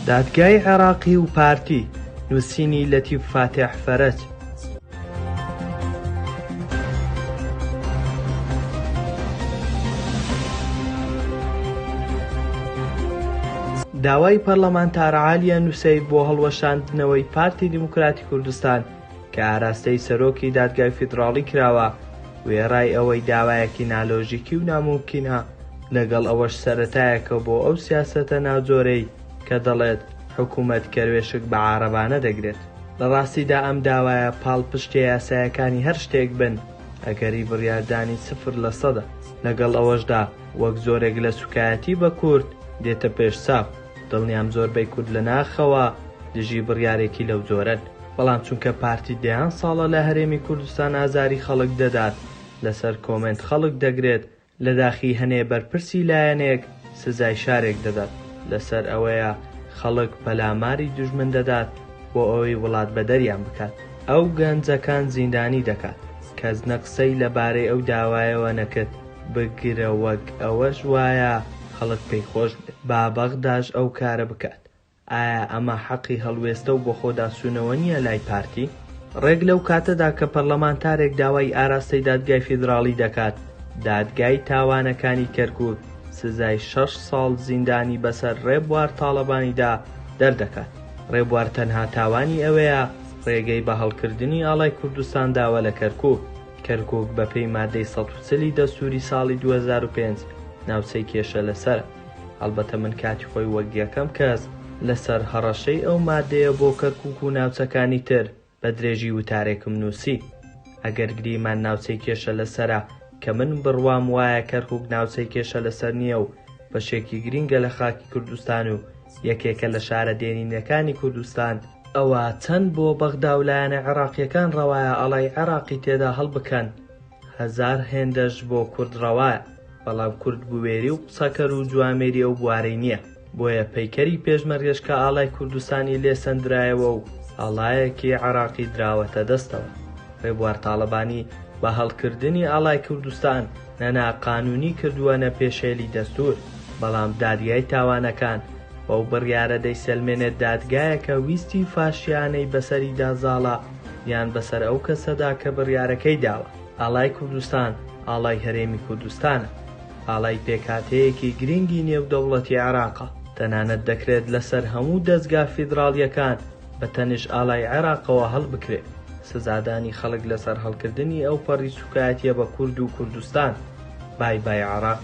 دادگای عێراقی و پارتی نووسینی لەتیف فاتح فەرەج. داوای پەرلەمانتارە عالیە نووسەی بۆ هەڵوەشاندنەوەی پارتی دیموکراتی کوردستان کە ئاراستەی سەرۆکی دادگای فیدراڵی کراوە وێڕای ئەوەی داوایەکی نالۆژیکی و ناممکینە لەگەڵ ئەوەش سەرەتایەکە بۆ ئەو سیاسەتە ناوجۆرەی کە دەڵێت حکوومەت کەروێشک بە عارەبانە دەگرێت. لە ڕاستیدا ئەم داوایە پاڵپشتە یاسایەکانی هەر شتێک بن ئەگەری بڕیاردانی 0% لەگەڵ ئەوەشدا وەک زۆرێک لە سوکایەتی بە کورد دێتە پێش چاو. دڵنیام زۆربەی کورد لە ناخەوە دژی بڕیارێکی لەو جۆرەن، بەڵام چونکە پارتی دەیان ساڵە لە هەرێمی کوردستان ئازاری خەڵک دەدات، لەسەر کۆمنت خەڵک دەگرێت، لە داخی هەنێ بەرپرسی لایەنێک سزای شارێک دەدات، لەسەر ئەوەیە خەڵک پەلاماری دوژمن دەدات بۆ ئەوەی وڵات بە دەریان بکات. ئەو گەنجەکان زیندانی دەکات. کەس نەقسەی لەبارەی ئەو داوایەوە نەکرد بگرە وەک ئەوەش وایە خەڵک پێی خۆش بێت با بەغداش ئەو کارە بکات. ئایا ئەمە حەقی هەڵوێستە و بۆ خۆداسوونەوە نییە لای پارتی؟ ڕێک لەو کاتەدا کە پەرلەمانتارێک داوای ئاراستەی دادگای فیدراڵی دەکات، دادگای تاوانەکانی کەرکووک سزای 6 ساڵ زیندانی بەسەر ڕێبوار تاڵەبانیدا دەردەکات. ڕێبوار تەنها تاوانی ئەوەیە ڕێگەی بە هەڵکردنی ئاڵای کوردستان داوە لە کەرکووک. کەرکووک بەپێی مادەی 140 دەستوری ساڵی 2005 ناوچەی کێشە لەسەرە. هەڵبەتە من کاتی خۆی وەک یەکەم کەس لەسەر هەڕەشەی ئەو مادەیە بۆ کەرکووک و ناوچەکانی تر بە درێژی وتارێکم نووسی. ئەگەر گریمان ناوچەی کێشە لەسەرە کە من بڕوام وایە کەرکووک ناوچەی کێشە لەسەر نییە و بەشێکی گرینگە لە خاکی کوردستان و یەکێکە لە شارە دێنینەکانی کوردستان، ئەوە چەند بۆ بەغدا و لایەنە عێراقیەکان ڕەوایە ئەڵای عێراقی تێدا هەڵبکەن. 1000 هێندەش بۆ کورد ڕەوایە، بەڵام کورد بوێری و قسەکەر و جوامێری ئەو بوارەی نییە. بۆیە پەیکەری پێشمەرگەشکە ئاڵای کوردستانی لێ سەندرایەوە و ئاڵایەکی عێراقی دراوەتە دەستەوە. ڕێبوار تاڵەبانی بە هەڵکردنی ئاڵای کوردستان نەنا قانونی کردووەنە پێشێلی دەستور، بەڵام دادگای تاوانەکان بەو بڕیارە دەیسەلمێنێت دادگایەکە ویستی فاشیانەی بەسەری دازاڵە یان بەسەر ئەو کەسەدا کە بڕیارەکەی داوە. ئاڵای کوردستان ئاڵای هەرێمی کوردستانە، ئاڵای پێکهاتەیەکی گرنگی نێودەوڵەتی عێراقە. تەنانەت دەکرێت لەسەر هەموو دەستگا فیدراڵیەکان بە تەنیش ئاڵای عێراقەوە هەڵبکرێت. سزادانی خەڵک لەسەر هەڵکردنی ئەو پەڕی سوکایەتیە بە کورد و کوردستان. بای بای عێراق.